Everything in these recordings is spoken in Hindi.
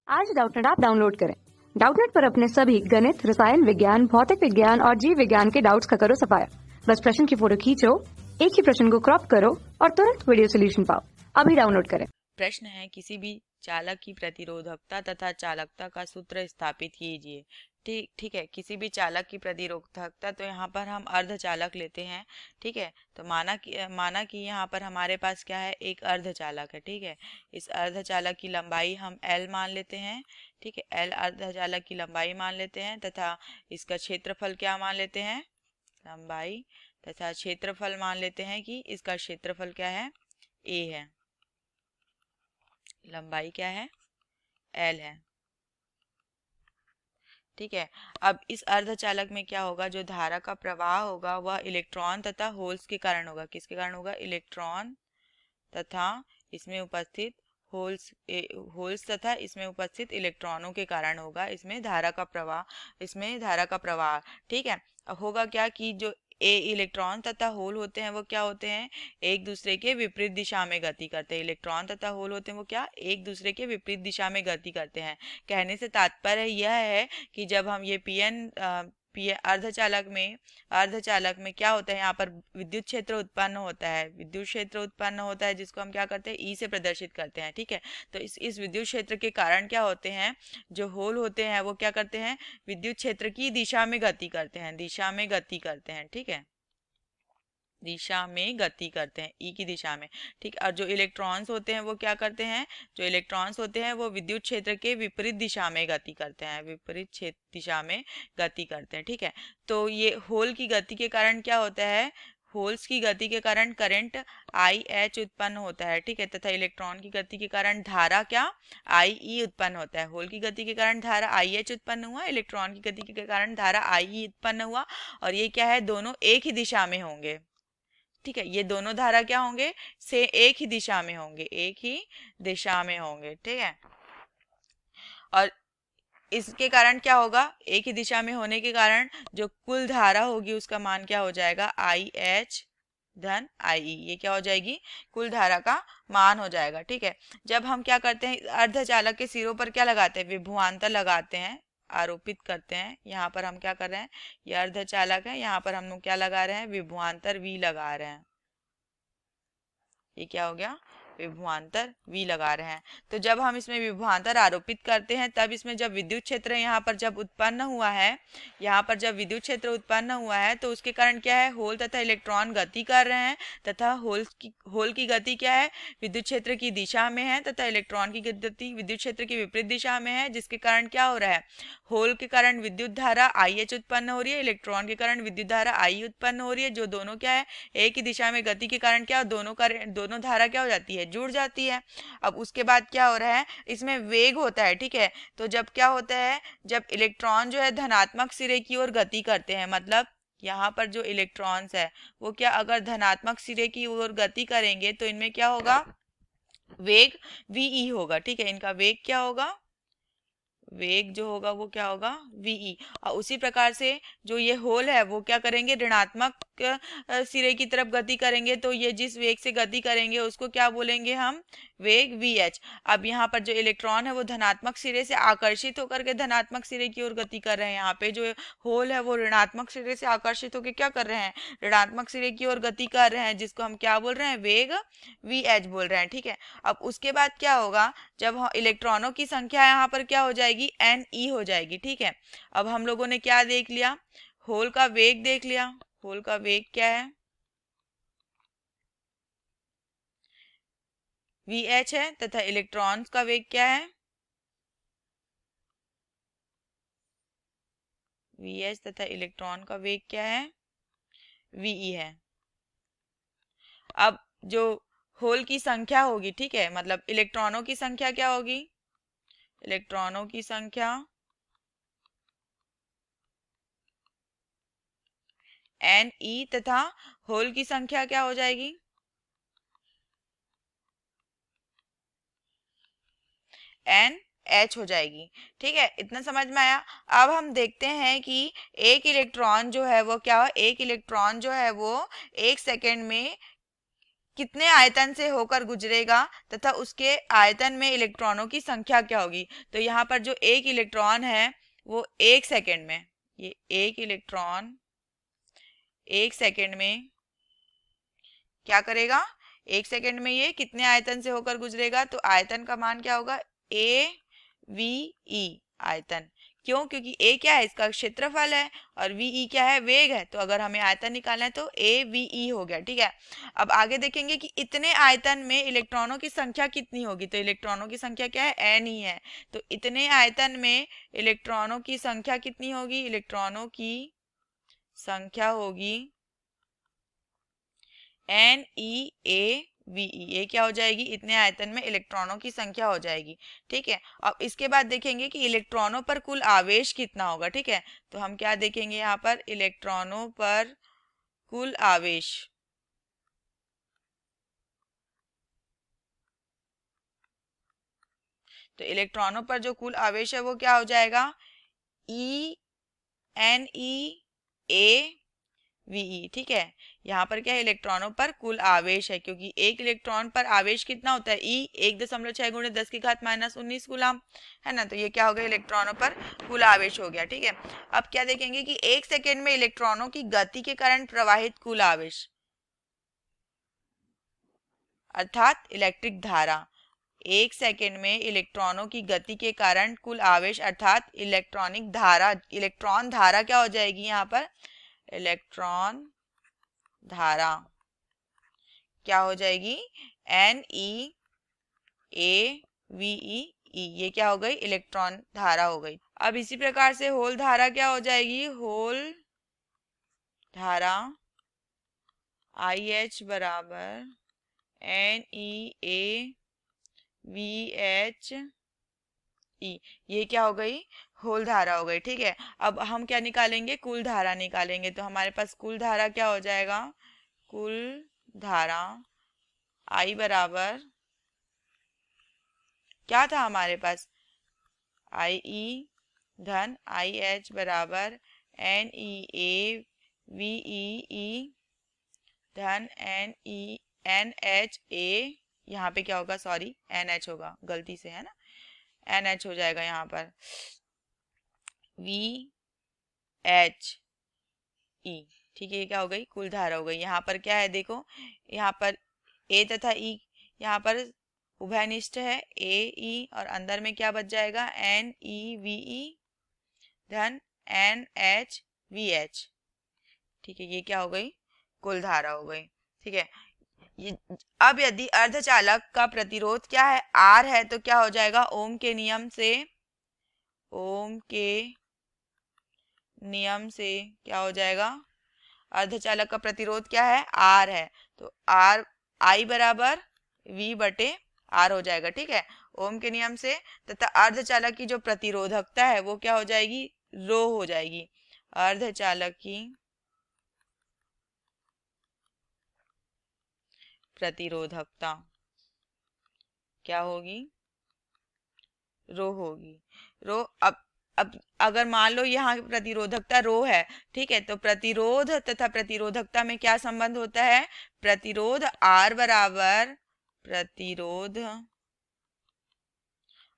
आज डाउटनेट ऐप डाउनलोड करें। डाउटनेट पर अपने सभी गणित, रसायन विज्ञान, भौतिक विज्ञान और जीव विज्ञान के डाउट्स का करो सफाया। बस प्रश्न की फोटो खींचो, एक ही प्रश्न को क्रॉप करो और तुरंत वीडियो सोल्यूशन पाओ। अभी डाउनलोड करें। प्रश्न है, किसी भी चालक की प्रतिरोधकता तथा चालकता का सूत्र स्थापित कीजिए। ठीक है, किसी भी चालक की प्रतिरोधकता, तो यहाँ पर हम अर्धचालक लेते हैं। ठीक है, तो माना कि यहाँ पर हमारे पास क्या है, एक अर्धचालक है। ठीक है, इस अर्धचालक की लंबाई हम L मान लेते हैं। ठीक है, L अर्धचालक की लंबाई मान लेते हैं तथा इसका क्षेत्रफल क्या मान लेते हैं, लंबाई तथा क्षेत्रफल मान लेते हैं कि इसका क्षेत्रफल क्या है, A है, लंबाई क्या है, L है। ठीक है, अब इस अर्धचालक में क्या होगा, जो धारा का प्रवाह होगा वह इलेक्ट्रॉन तथा होल्स के कारण होगा। किसके कारण होगा, इलेक्ट्रॉन तथा इसमें उपस्थित होल्स तथा इसमें उपस्थित इलेक्ट्रॉनों के कारण होगा। इसमें धारा का प्रवाह। ठीक है, अब होगा क्या कि जो इलेक्ट्रॉन तथा होल होते हैं वो क्या होते हैं, एक दूसरे के विपरीत दिशा में गति करते हैं। इलेक्ट्रॉन तथा होल होते हैं वो क्या, एक दूसरे के विपरीत दिशा में गति करते हैं। कहने से तात्पर्य यह है कि जब हम ये अर्धचालक में क्या होता है, यहाँ पर विद्युत क्षेत्र उत्पन्न होता है जिसको हम क्या करते हैं, ई से प्रदर्शित करते हैं। ठीक है, तो इस विद्युत क्षेत्र के कारण क्या होते हैं, जो होल होते हैं वो क्या करते हैं, विद्युत क्षेत्र की दिशा में गति करते हैं। ठीक है, दिशा में गति करते हैं, ई की दिशा में। ठीक, और जो इलेक्ट्रॉन्स होते हैं वो क्या करते हैं, जो इलेक्ट्रॉन्स होते हैं वो विद्युत क्षेत्र के विपरीत दिशा में गति करते हैं, ठीक है, तो ये होल की गति के कारण क्या होता है, होल्स की गति के कारण करंट IH उत्पन्न होता है। ठीक है, तथा इलेक्ट्रॉन की गति के कारण धारा क्या, IE उत्पन्न होता है। होल की गति के कारण धारा IH उत्पन्न हुआ, इलेक्ट्रॉन की गति के कारण धारा IE उत्पन्न हुआ, और ये क्या है, दोनों एक ही दिशा में होंगे। ठीक है, ये दोनों धारा क्या होंगे, से एक ही दिशा में होंगे। ठीक है, और इसके कारण क्या होगा, एक ही दिशा में होने के कारण जो कुल धारा होगी उसका मान क्या हो जाएगा, IH धन IE, ये क्या हो जाएगी, कुल धारा का मान हो जाएगा। ठीक है, जब हम क्या करते हैं, अर्धचालक के सिरों पर क्या लगाते हैं, विभवांतर लगाते हैं, आरोपित करते हैं। यहाँ पर हम क्या कर रहे हैं, ये अर्धचालक है, यहाँ पर हम लोग क्या लगा रहे हैं, विभवांतर V लगा रहे हैं। ये क्या हो गया, विभवांतर V लगा रहे हैं। तो जब हम इसमें विभवांतर आरोपित करते हैं, तब इसमें जब विद्युत क्षेत्र यहाँ पर जब उत्पन्न हुआ है, तो उसके कारण क्या है, होल तथा इलेक्ट्रॉन गति कर रहे हैं, तथा होल की गति क्या है, विद्युत क्षेत्र की दिशा में है, तथा इलेक्ट्रॉन की गति विद्युत क्षेत्र की विपरीत दिशा में है, जिसके कारण क्या हो रहा है, होल के कारण विद्युत धारा IH उत्पन्न हो रही है, इलेक्ट्रॉन के कारण विद्युत धारा I उत्पन्न हो रही है, जो दोनों क्या है, एक ही दिशा में गति के कारण क्या, दोनों धारा क्या हो जाती है, जुड़ जाती है। अब उसके बाद क्या हो रहा है, इसमें वेग होता है। ठीक है, तो जब क्या होता है, जब इलेक्ट्रॉन जो है धनात्मक सिरे की ओर गति करते हैं, मतलब यहाँ पर जो इलेक्ट्रॉन्स है वो क्या, अगर धनात्मक सिरे की ओर गति करेंगे तो इनमें क्या होगा, वेग VE होगा। ठीक है, इनका वेग क्या होगा, वेग जो होगा वो क्या होगा, VE। और उसी प्रकार से जो ये होल है वो क्या करेंगे, ऋणात्मक सिरे की तरफ गति करेंगे, तो ये जिस वेग से गति करेंगे उसको क्या बोलेंगे हम, वेग VH। अब यहाँ पर जो इलेक्ट्रॉन है वो धनात्मक सिरे से आकर्षित होकर के धनात्मक सिरे की ओर गति कर रहे हैं। यहाँ पे जो होल है वो ऋणात्मक सिरे से आकर्षित होकर क्या कर रहे हैं, ऋणात्मक सिरे की ओर गति कर रहे हैं, जिसको हम क्या बोल रहे हैं, वेग VH बोल रहे हैं। ठीक है, अब उसके बाद क्या होगा, जब इलेक्ट्रॉनों की संख्या यहाँ पर क्या हो जाएगी, NE हो जाएगी। ठीक है, अब हम लोगों ने क्या देख लिया, होल का वेग देख लिया। होल का वेग क्या है, VH है, तथा इलेक्ट्रॉन्स का वेग क्या है, VH, तथा इलेक्ट्रॉन का वेग क्या है, VE है। अब जो होल की संख्या होगी, ठीक है, मतलब इलेक्ट्रॉनों की संख्या क्या होगी, इलेक्ट्रॉनों की संख्या NE, तथा होल की संख्या क्या हो जाएगी, NH हो जाएगी। ठीक है, इतना समझ में आया। अब हम देखते हैं कि एक इलेक्ट्रॉन जो है वो क्या हो, एक इलेक्ट्रॉन जो है वो 1 सेकेंड में कितने आयतन से होकर गुजरेगा तथा उसके आयतन में इलेक्ट्रॉनों की संख्या क्या होगी। तो यहाँ पर जो एक इलेक्ट्रॉन है वो 1 सेकेंड में, ये एक इलेक्ट्रॉन 1 सेकेंड में क्या करेगा, 1 सेकेंड में ये कितने आयतन से होकर गुजरेगा। तो आयतन का मान क्या होगा, ए वी ई आयतन। क्यों, क्योंकि ए क्या है, इसका क्षेत्रफल है, और वी ई क्या है, वेग है। तो अगर हमें आयतन निकालना है तो ए वी ई हो गया। ठीक है, अब आगे देखेंगे कि इतने आयतन में इलेक्ट्रॉनों की संख्या कितनी होगी। तो इलेक्ट्रॉनों की संख्या क्या है, एन ही है। तो इतने आयतन में इलेक्ट्रॉनों की संख्या कितनी होगी, इलेक्ट्रॉनों की संख्या होगी एन ई ए वी ई। ये क्या हो जाएगी, इतने आयतन में इलेक्ट्रॉनों की संख्या हो जाएगी। ठीक है, अब इसके बाद देखेंगे कि इलेक्ट्रॉनों पर कुल आवेश कितना होगा। ठीक है, तो हम क्या देखेंगे यहाँ पर, इलेक्ट्रॉनों पर कुल आवेश। तो इलेक्ट्रॉनों पर जो कुल आवेश है वो क्या हो जाएगा, ई एन ई ए वीई। ठीक है, यहाँ पर क्या है, इलेक्ट्रॉनों पर कुल आवेश है, क्योंकि एक इलेक्ट्रॉन पर आवेश कितना होता है, ई 1.6 गुणे 10 की घात -19 कूलम है ना। तो ये क्या हो गया, इलेक्ट्रॉनों पर कुल आवेश हो गया। ठीक है, अब क्या देखेंगे कि 1 सेकेंड में इलेक्ट्रॉनों की गति के कारण प्रवाहित कुल आवेश अर्थात इलेक्ट्रिक धारा। 1 सेकेंड में इलेक्ट्रॉनों की गति के कारण कुल आवेश अर्थात इलेक्ट्रॉनिक धारा, इलेक्ट्रॉन धारा क्या हो जाएगी यहाँ पर, इलेक्ट्रॉन धारा क्या हो जाएगी, एन ई ए वी ई, ये क्या हो गई, इलेक्ट्रॉन धारा हो गई। अब इसी प्रकार से होल धारा क्या हो जाएगी, होल धारा आई एच बराबर N E A V H E, ये क्या हो गई, होल धारा हो गई। ठीक है, अब हम क्या निकालेंगे, कुल धारा निकालेंगे। तो हमारे पास कुल धारा क्या हो जाएगा, कुल धारा I बराबर क्या था हमारे पास, आई ई धन आई एच बराबर N E A V E धन N E N H A, यहाँ पे क्या होगा, सॉरी एन एच होगा, गलती से है ना, एन एच हो जाएगा यहाँ पर, वी एच ई। ठीक है, ये क्या हो गई, कुल धारा हो गई। यहाँ पर क्या है, देखो यहाँ पर ए तथा ई यहाँ पर उभयनिष्ठ है, ए ई, और अंदर में क्या बच जाएगा, एन ई वी ई धन एन एच वी एच। ठीक है, ये क्या हो गई, कुल धारा हो गई। ठीक है, ये अब यदि अर्धचालक का प्रतिरोध क्या है, आर है, तो क्या हो जाएगा, ओम के नियम से, ओम के नियम से क्या हो जाएगा, अर्धचालक का प्रतिरोध क्या है, आर है, तो आर आई बराबर वी बटे आर हो जाएगा। ठीक है, ओम के नियम से, तथा अर्धचालक की जो प्रतिरोधकता है वो क्या हो जाएगी, रो हो जाएगी। अर्धचालक की प्रतिरोधकता क्या होगी, रो होगी, रो। अब अगर मान लो यहाँ प्रतिरोधकता रो है, ठीक है, तो प्रतिरोध तथा प्रतिरोधकता में क्या संबंध होता है, प्रतिरोध आर बराबर, प्रतिरोध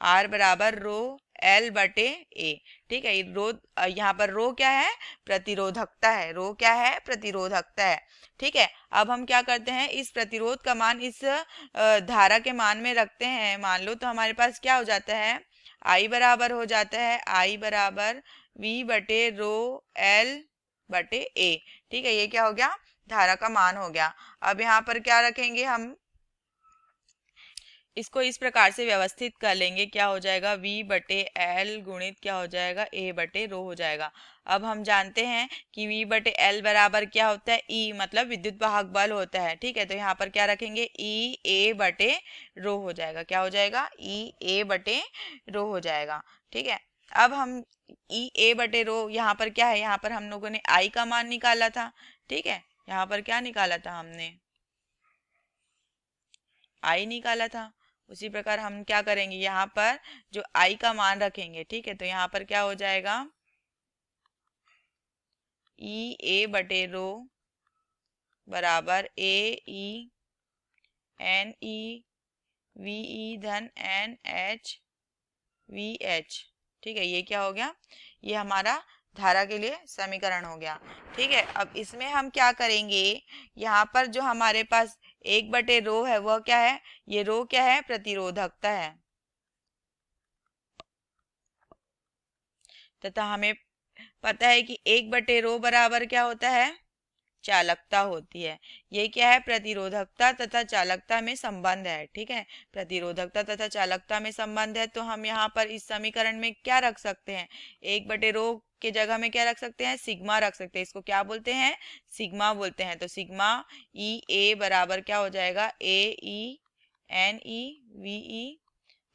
आर बराबर रो एल बटे ए। ठीक है, रो यहाँ पर रो क्या है, प्रतिरोधकता है, रो क्या है, प्रतिरोधकता है। ठीक है, अब हम क्या करते हैं, इस प्रतिरोध का मान इस धारा के मान में रखते हैं, मान लो, तो हमारे पास क्या हो जाता है, आई बराबर हो जाता है, आई बराबर वी बटे रो एल बटे ए। ठीक है, ये क्या हो गया, धारा का मान हो गया। अब यहाँ पर क्या रखेंगे हम, इसको इस प्रकार से व्यवस्थित कर लेंगे, क्या हो जाएगा, v बटे एल गुणित क्या हो जाएगा, a बटे रो हो जाएगा। अब हम जानते हैं कि v बटे एल बराबर क्या होता है, E मतलब विद्युत वाहक बल होता है। ठीक है, तो यहाँ पर क्या रखेंगे, E a बटे रो हो जाएगा, क्या हो जाएगा, E a बटे रो हो जाएगा। ठीक है, अब हम E a बटे रो, यहाँ पर क्या है, यहाँ पर हम लोगों ने I का मान निकाला था। ठीक है, यहाँ पर क्या निकाला था हमने, I निकाला था। उसी प्रकार हम क्या करेंगे, यहाँ पर जो I का मान रखेंगे। ठीक है, तो यहाँ पर क्या हो जाएगा, ई ए बटे रो बराबर ए ई NeVe धन NHVH। ठीक है, ये क्या हो गया, ये हमारा धारा के लिए समीकरण हो गया। ठीक है, अब इसमें हम क्या करेंगे, यहाँ पर जो हमारे पास 1/ρ है वह क्या है, ये ρ क्या है, प्रतिरोधकता है, तथा हमें पता है कि 1/ρ बराबर क्या होता है, चालकता होती है। ये क्या है, प्रतिरोधकता तथा चालकता में संबंध है। ठीक है, प्रतिरोधकता तथा चालकता में संबंध है, तो हम यहाँ पर इस समीकरण में क्या रख सकते हैं, 1/ρ के जगह में क्या रख सकते हैं, सिग्मा रख सकते हैं। इसको क्या बोलते हैं, सिग्मा बोलते हैं। तो सिग्मा ई ए बराबर क्या हो जाएगा, AeNeVe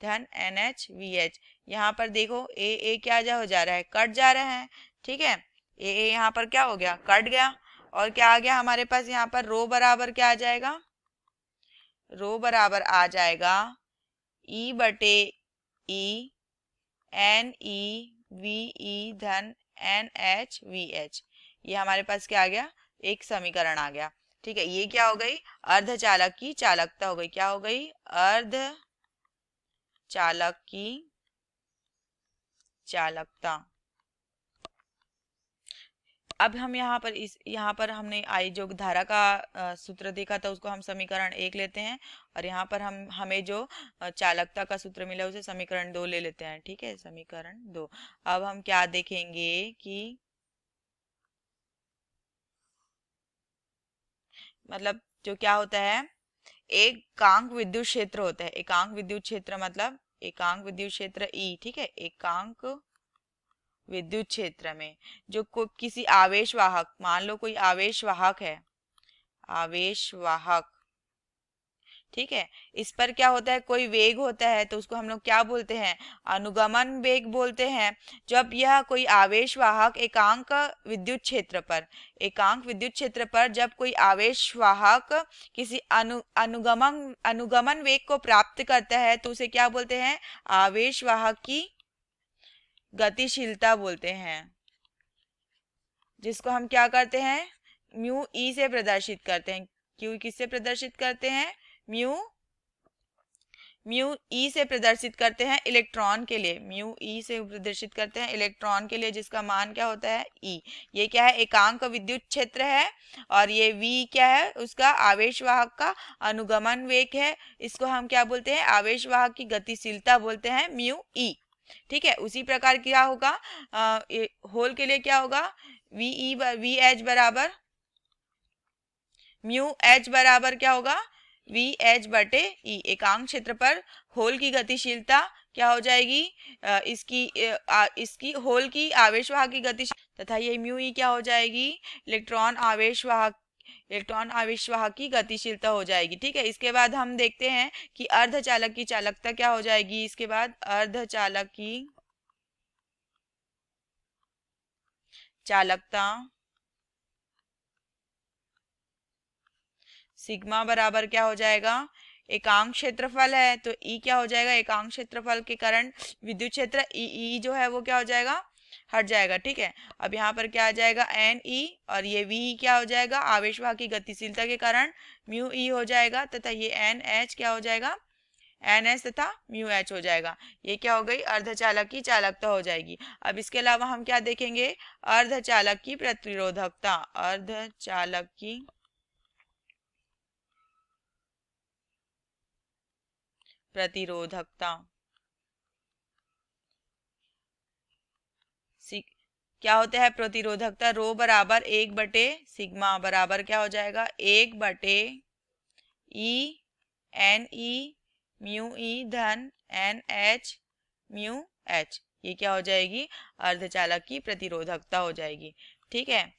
धन NHVH। यहाँ पर देखो ए क्या हो जा रहा है, कट जा रहा है। ठीक है, ए यहाँ पर क्या हो गया, कट गया, और क्या आ गया हमारे पास, यहाँ पर ρ बराबर क्या आ जाएगा, ρ बराबर आ जाएगा E/E NeVe धन NHVH। ये हमारे पास क्या आ गया, एक समीकरण आ गया। ठीक है, ये क्या हो गई, अर्धचालक की चालकता हो गई। क्या हो गई, अर्धचालक की चालकता। अब हम यहाँ पर हमने आई जो धारा का सूत्र देखा था उसको हम समीकरण 1 लेते हैं, और यहाँ पर हमें जो चालकता का सूत्र मिला उसे समीकरण 2 ले लेते हैं। ठीक है, समीकरण 2। अब हम क्या देखेंगे कि मतलब जो क्या होता है, एकांक विद्युत क्षेत्र होता है। एकांक विद्युत क्षेत्र मतलब एकांक विद्युत क्षेत्र E। ठीक है, एकांक विद्युत क्षेत्र में जो किसी आवेश वाहक, मान लो कोई आवेश वाहक है, आवेश वाहक, ठीक है, इस पर क्या होता है, कोई वेग होता है, तो उसको हम लोग क्या बोलते हैं, अनुगमन वेग बोलते हैं। जब यह कोई आवेश वाहक एकांक विद्युत क्षेत्र पर, एकांक विद्युत क्षेत्र पर जब कोई आवेश वाहक किसी अनुगमन वेग को प्राप्त करता है तो उसे क्या बोलते हैं, आवेश वाहक की गतिशीलता बोलते हैं, जिसको हम क्या करते हैं, म्यू ई से प्रदर्शित करते हैं। क्यों, किससे प्रदर्शित करते हैं, म्यू ई से प्रदर्शित करते हैं इलेक्ट्रॉन के लिए, म्यू ई से प्रदर्शित करते हैं इलेक्ट्रॉन के लिए, जिसका मान क्या होता है, ई। ये क्या है, एकांक विद्युत क्षेत्र है, और ये वी क्या है, उसका आवेश वाहक का अनुगमन वेग है। इसको हम क्या बोलते हैं, आवेश वाहक की गतिशीलता बोलते हैं, म्यू ई। ठीक है, उसी प्रकार क्या होगा, होल के लिए क्या होगा, वी एच बराबर म्यू एच बराबर क्या होगा, वी एच बटे ई। एकांक क्षेत्र पर होल की गतिशीलता क्या हो जाएगी, इसकी होल की आवेश वाहक की गतिशीलता, तथा ये म्यू ई क्या हो जाएगी, इलेक्ट्रॉन आवेश वाहक की गतिशीलता हो जाएगी। ठीक है, इसके बाद हम देखते हैं कि अर्धचालक की चालकता क्या हो जाएगी। इसके बाद अर्धचालक की चालकता सिग्मा बराबर क्या हो जाएगा, एकांक क्षेत्रफल है तो ई क्या हो जाएगा, एकांक क्षेत्रफल के कारण विद्युत क्षेत्र ई जो है वो क्या हो जाएगा, हट जाएगा। ठीक है, अब यहाँ पर क्या आ जाएगा, एन ई, और ये वी क्या हो जाएगा, आवेश वाहक की गतिशीलता के कारण म्यू ई हो जाएगा, तथा ये एन एच क्या हो जाएगा, एन एच तथा म्यू एच हो जाएगा। ये क्या हो गई, अर्धचालक की चालकता हो जाएगी। अब इसके अलावा हम क्या देखेंगे, अर्धचालक की प्रतिरोधकता, अर्धचालक की प्रतिरोधकता क्या होता है, प्रतिरोधकता रो बराबर 1/सिग्मा बराबर क्या हो जाएगा, 1/E NE म्यू ई धन NH म्यू H। ये क्या हो जाएगी, अर्धचालक की प्रतिरोधकता हो जाएगी। ठीक है,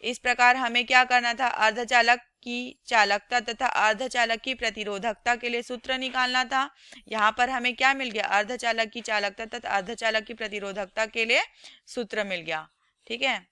इस प्रकार हमें क्या करना था, अर्धचालक की चालकता तथा अर्धचालक की प्रतिरोधकता के लिए सूत्र निकालना था। यहाँ पर हमें क्या मिल गया, अर्धचालक की चालकता तथा अर्धचालक की प्रतिरोधकता के लिए सूत्र मिल गया। ठीक है,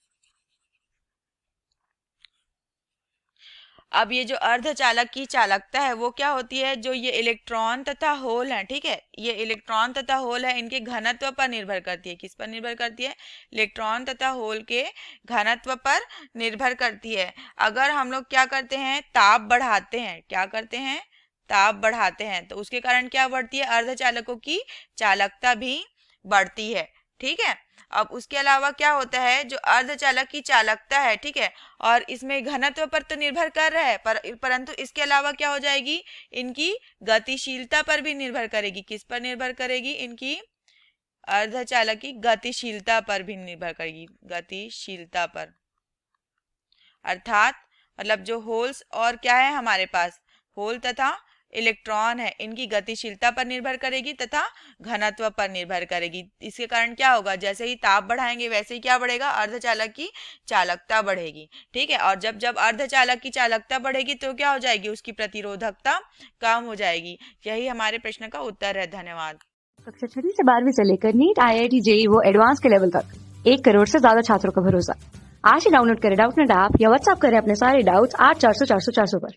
अब ये जो अर्धचालक की चालकता है वो क्या होती है, जो ये इलेक्ट्रॉन तथा होल है, ठीक है, ये इलेक्ट्रॉन तथा होल है, इनके घनत्व पर निर्भर करती है। किस पर निर्भर करती है, इलेक्ट्रॉन तथा होल के घनत्व पर निर्भर करती है। अगर हम लोग क्या करते हैं, ताप बढ़ाते हैं, क्या करते हैं, ताप बढ़ाते हैं तो उसके कारण क्या बढ़ती है, अर्धचालकों की चालकता भी बढ़ती है। ठीक है, अब उसके अलावा क्या होता है, जो अर्धचालक की चालकता है, ठीक है, और इसमें घनत्व पर तो निर्भर कर रहा है, परंतु इसके अलावा क्या हो जाएगी, इनकी गतिशीलता पर भी निर्भर करेगी। किस पर निर्भर करेगी, इनकी अर्धचालक की गतिशीलता पर भी निर्भर करेगी, गतिशीलता पर। अर्थात मतलब जो होल्स और क्या है हमारे पास, होल तथा इलेक्ट्रॉन है, इनकी गतिशीलता पर निर्भर करेगी तथा घनत्व पर निर्भर करेगी। इसके कारण क्या होगा, जैसे ही ताप बढ़ाएंगे वैसे ही क्या बढ़ेगा, अर्धचालक की चालकता बढ़ेगी। ठीक है, और जब जब अर्धचालक की चालकता बढ़ेगी तो क्या हो जाएगी, उसकी प्रतिरोधकता कम हो जाएगी। यही हमारे प्रश्न का उत्तर है। धन्यवाद। कक्षा 6 से 12वीं से लेकर नीट, IIT, JEE वो एडवांस के लेवल तक 1 करोड़ से ज्यादा छात्रों का भरोसा। आज ही डाउनलोड करें डाउटनेट ऐप या व्हाट्सएप करें अपने सारे डाउट्स 8400 400 400 पर।